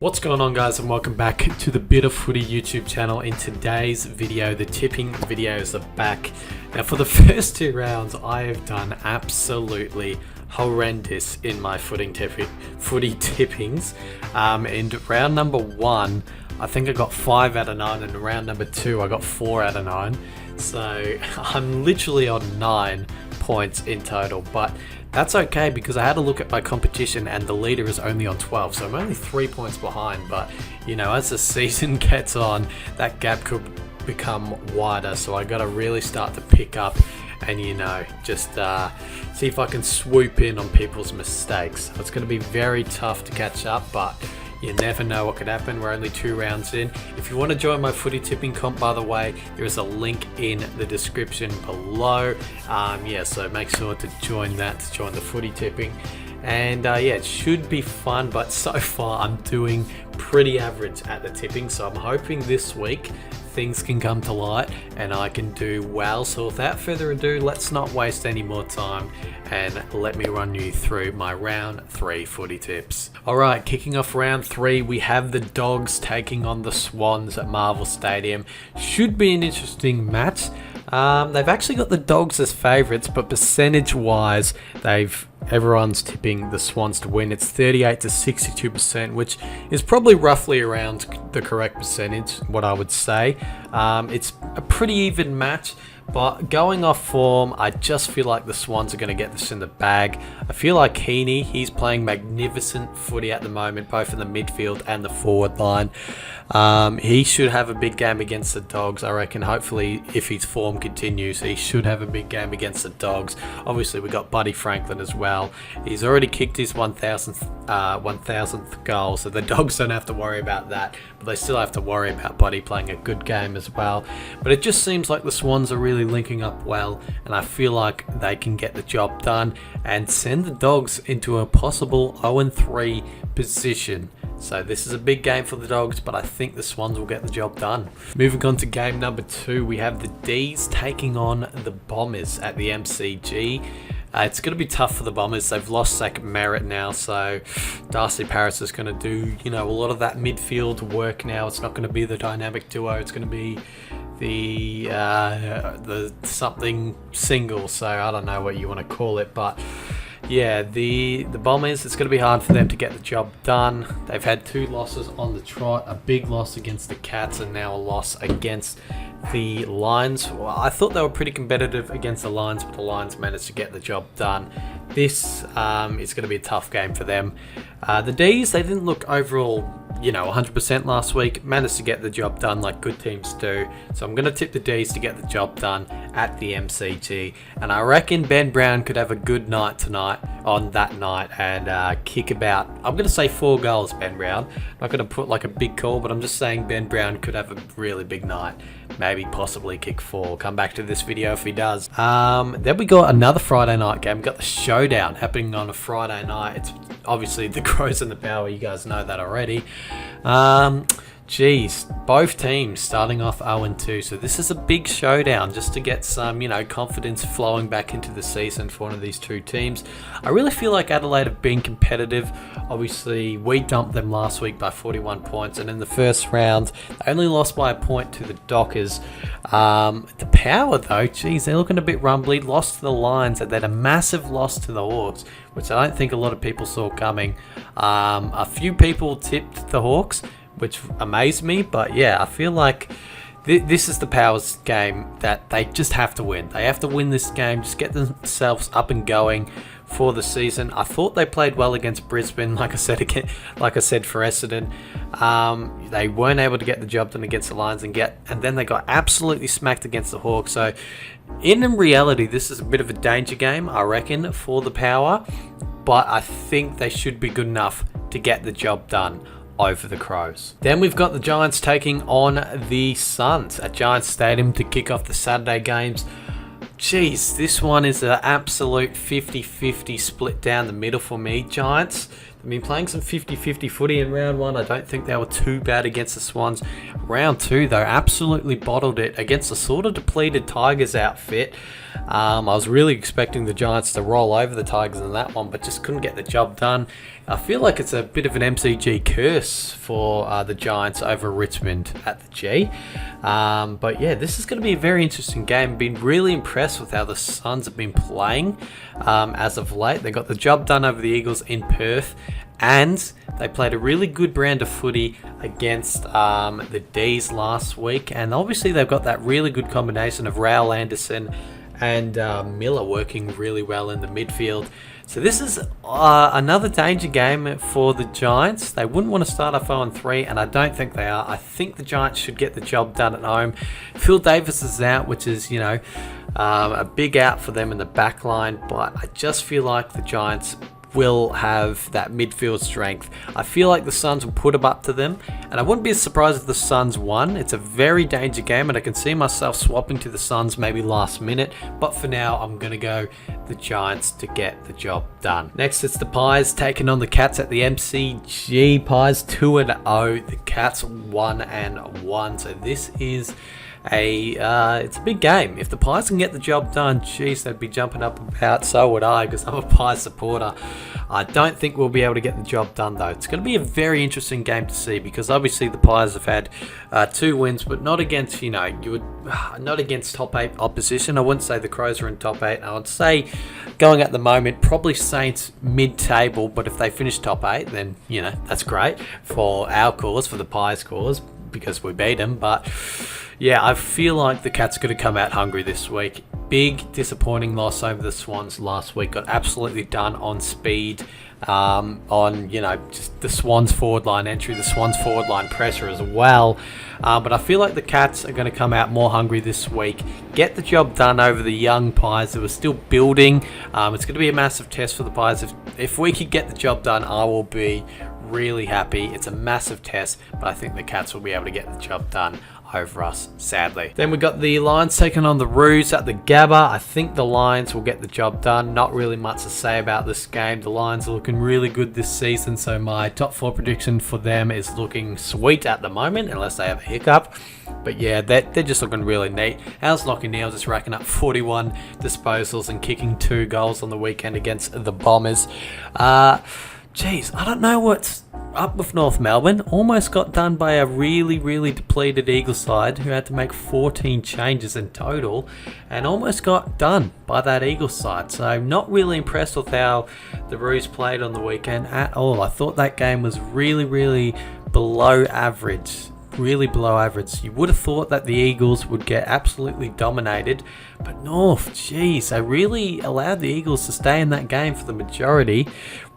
What's going on, guys, and welcome back to the Bit of Footy YouTube channel. In today's video, the tipping videos are back. Now, for the first two rounds, I have done absolutely horrendous in my footy tippings. In round number one, I think I got 5 out of 9, and in round number 2, I got 4 out of 9. So I'm literally on 9 points in total, but that's okay because I had a look at my competition and the leader is only on 12, so I'm only 3 points behind. But you know, as the season gets on, that gap could become wider, so I gotta really start to pick up and, you know, just see if I can swoop in on people's mistakes. It's going to be very tough to catch up, but you never know what could happen. We're only 2 rounds in. If you want to join my footy tipping comp, by the way, there is a link in the description below. Yeah, so make sure to join that, to join the footy tipping. And yeah, it should be fun, but so far I'm doing pretty average at the tipping. So I'm hoping this week things can come to light and I can do well. So without further ado, let's not waste any more time and let me run you through my round 3 footy tips. Alright, kicking off round 3, we have the Dogs taking on the Swans at Marvel Stadium. Should be an interesting match. They've actually got the Dogs as favourites, but percentage wise, everyone's tipping the Swans to win. It's 38 to 62%, which is probably roughly around the correct percentage, what I would say. It's a pretty even match, but going off form, I just feel like the Swans are going to get this in the bag. I feel like he's playing magnificent footy at the moment, both in the midfield and the forward line. He should have a big game against the Dogs, I reckon. Hopefully, if his form continues, he should have a big game against the Dogs. Obviously, we got Buddy Franklin as well. He's already kicked his 1000th goal, so the Dogs don't have to worry about that, but they still have to worry about Buddy playing a good game as well. But it just seems like the Swans are really linking up well, and I feel like they can get the job done and send the Dogs into a possible 0-3 position. So this is a big game for the Dogs, but I think the Swans will get the job done. Moving on to game number 2, we have the D's taking on the Bombers at the MCG. It's going to be tough for the Bombers. They've lost Zach Merritt now, so Darcy Paris is going to do, you know, a lot of that midfield work now. It's not going to be the dynamic duo. It's going to be the something single. So I don't know what you want to call it, but yeah, the Bombers, it's going to be hard for them to get the job done. They've had 2 losses on the trot, a big loss against the Cats and now a loss against the Lions. Well, I thought they were pretty competitive against the Lions, but the Lions managed to get the job done. This is going to be a tough game for them. The D's, they didn't look overall, you know, 100% last week. Managed to get the job done like good teams do. So I'm going to tip the D's to get the job done at the MCG. And I reckon Ben Brown could have a good night tonight, on that night, and kick about, I'm going to say 4 goals, Ben Brown. I'm not going to put like a big call, but I'm just saying Ben Brown could have a really big night. Maybe possibly kick 4. Come back to this video if he does. Then we got another Friday night game. We got the Showdown happening on a Friday night. It's obviously the Crows and the Power. You guys know that already. Geez, both teams starting off 0-2, so this is a big showdown just to get some, you know, confidence flowing back into the season for one of these 2 teams. I really feel like Adelaide have been competitive. Obviously, we dumped them last week by 41 points, and in the first round, they only lost by a point to the Dockers. The Power, though, geez, they're looking a bit rumbly. Lost to the Lions, and then a massive loss to the Hawks, which I don't think a lot of people saw coming. A few people tipped the Hawks, which amazed me, but yeah, I feel like this is the Powers game that they just have to win. They have to win this game, just get themselves up and going for the season. I thought they played well against Brisbane, like I said for Essendon. They weren't able to get the job done against the Lions, and then they got absolutely smacked against the Hawks. So in reality, this is a bit of a danger game, I reckon, for the Power, but I think they should be good enough to get the job done over the Crows. Then we've got the Giants taking on the Suns at Giants Stadium to kick off the Saturday games. Jeez, this one is an absolute 50-50 split down the middle for me. Giants, they've been playing some 50-50 footy in round 1. I don't think they were too bad against the Swans. Round 2, though, absolutely bottled it against a sort of depleted Tigers outfit. I was really expecting the Giants to roll over the Tigers in that one, but just couldn't get the job done. I feel like it's a bit of an MCG curse for the Giants over Richmond at the G. But yeah, this is going to be a very interesting game. Been really impressed with how the Suns have been playing as of late. They got the job done over the Eagles in Perth, and they played a really good brand of footy against the D's last week. And obviously they've got that really good combination of Raul Anderson and Miller working really well in the midfield. So this is another danger game for the Giants. They wouldn't want to start off 0-3, and I don't think they are. I think the Giants should get the job done at home. Phil Davis is out, which is, a big out for them in the back line, but I just feel like the Giants will have that midfield strength. I feel like the Suns will put them up to them, and I wouldn't be surprised if the Suns won. It's a very danger game, and I can see myself swapping to the Suns maybe last minute, but for now I'm going to go the Giants to get the job done. Next, it's the Pies taking on the Cats at the MCG. Pies 2-0, the Cats 1-1. So this is it's a big game. If the Pies can get the job done, geez, they'd be jumping up and about. So would I, because I'm a Pies supporter. I don't think we'll be able to get the job done though. It's going to be a very interesting game to see, because obviously the Pies have had 2 wins, but not against not against top 8 opposition. I wouldn't say the Crows are in top 8. I would say going at the moment probably Saints mid-table, but if they finish top 8, then that's great for our cause, for the Pies cause, because we beat them. But yeah, I feel like the Cats are going to come out hungry this week. Big disappointing loss over the Swans last week. Got absolutely done on speed, on just the Swans forward line entry, the Swans forward line pressure as well. But I feel like the Cats are going to come out more hungry this week, get the job done over the young Pies who are still building. It's going to be a massive test for the Pies. If we could get the job done, I will be really happy. It's a massive test, but I think the Cats will be able to get the job done over us, sadly. Then we got the Lions taking on the Roos at the Gabba. I think the Lions will get the job done. Not really much to say about this game. The Lions are looking really good this season, so my top 4 prediction for them is looking sweet at the moment, unless they have a hiccup. But yeah, they're just looking really neat. How's Lockie Neal just racking up 41 disposals and kicking 2 goals on the weekend against the Bombers. Geez, I don't know what's up with North Melbourne. Almost got done by a really, really depleted Eagles side who had to make 14 changes in total, and almost got done by that Eagles side. So not really impressed with how the Roos played on the weekend at all. I thought that game was really, really below average. Really below average. You would have thought that the Eagles would get absolutely dominated, but North, geez, they really allowed the Eagles to stay in that game for the majority.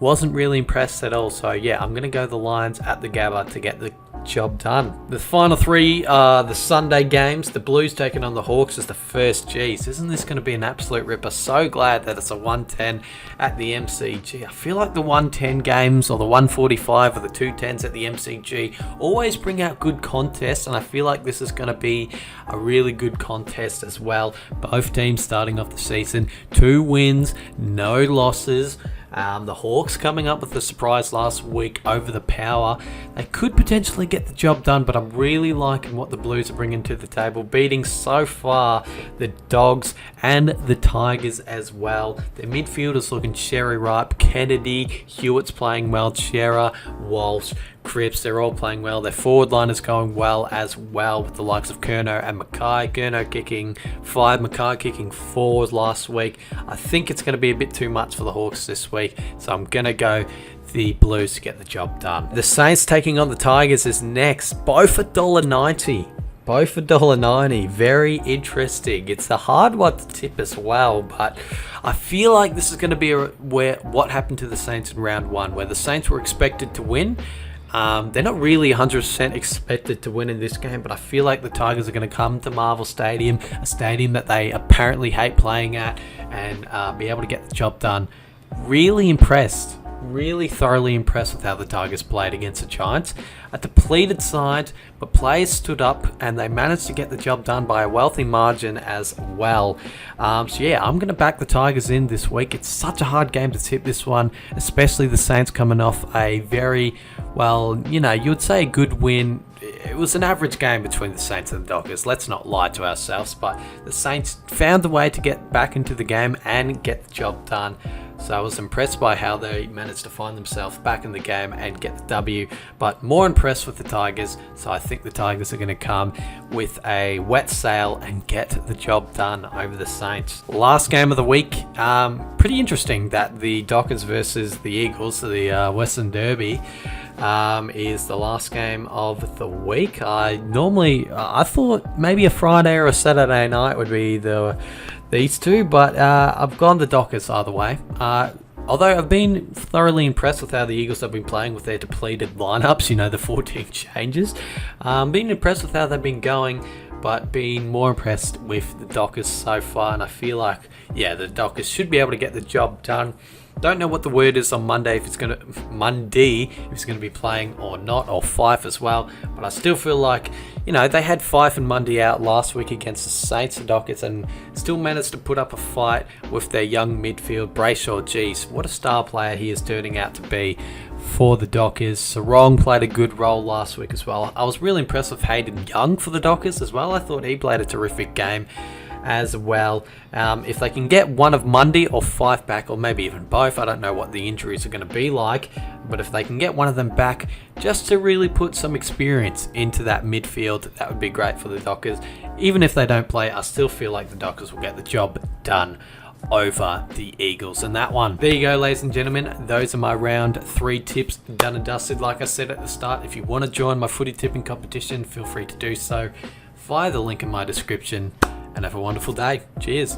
Wasn't really impressed at all. So yeah, I'm going to go the Lions at the Gabba to get the job done. The final 3 are the Sunday games. The Blues taking on the Hawks as the first. Geez, isn't this going to be an absolute ripper? So glad that it's a 110 at the MCG. I feel like the 110 games, or the 145 or the 210s at the MCG, always bring out good contests, and I feel like this is going to be a really good contest as well. Both teams starting off the season 2 wins, no losses. The Hawks coming up with a surprise last week over the Power. They could potentially get the job done, but I'm really liking what the Blues are bringing to the table, beating so far the Dogs and the Tigers as well. Their midfielders looking Sherry Ripe, Kennedy, Hewitt's playing well, Shearer, Walsh, Cripps, they're all playing well. Their forward line is going well as well, with the likes of Curnow and Mackay. Curnow kicking 5, Mackay kicking 4 last week. I think it's going to be a bit too much for the Hawks this week, so I'm going to go the Blues to get the job done. The Saints taking on the Tigers is next. Both $1.90. Both $1.90. Very interesting. It's a hard one to tip as well, but I feel like this is going to be what happened to the Saints in round 1, where the Saints were expected to win. They're not really 100% expected to win in this game, but I feel like the Tigers are going to come to Marvel Stadium, a stadium that they apparently hate playing at, and be able to get the job done. Really impressed. Really thoroughly impressed with how the Tigers played against the Giants. A depleted side, but players stood up and they managed to get the job done by a wealthy margin as well. So yeah, I'm going to back the Tigers in this week. It's such a hard game to tip this one, especially the Saints coming off a very, well, you would say a good win. It was an average game between the Saints and the Dockers. Let's not lie to ourselves, but the Saints found a way to get back into the game and get the job done. So I was impressed by how they managed to find themselves back in the game and get the W, but more impressed with the Tigers. So I think the Tigers are going to come with a wet sail and get the job done over the Saints. Last game of the week, pretty interesting that the Dockers versus the Eagles, the Western Derby, is the last game of the week. I thought maybe a Friday or a Saturday night would be these two, but I've gone the Dockers either way. Although I've been thoroughly impressed with how the Eagles have been playing with their depleted lineups, the 14 changes. Been impressed with how they've been going, but been more impressed with the Dockers so far, and I feel like, the Dockers should be able to get the job done. Don't know what the word is on Monday, if it's going to be playing or not, or Fife as well. But I still feel like, they had Fife and Mundy out last week against the Saints and Dockers and still managed to put up a fight with their young midfield, Brayshaw. Geez, what a star player he is turning out to be for the Dockers. Sarong played a good role last week as well. I was really impressed with Hayden Young for the Dockers as well. I thought he played a terrific game as well. If they can get one of Mundy or Fife back, or maybe even both, I don't know what the injuries are going to be like, but if they can get one of them back just to really put some experience into that midfield, that would be great for the Dockers. Even if they don't play, I still feel like the Dockers will get the job done over the Eagles in that one. There you go, ladies and gentlemen. Those are my round 3 tips done and dusted. Like I said at the start, if you want to join my footy tipping competition, feel free to do so via the link in my description. And have a wonderful day. Cheers.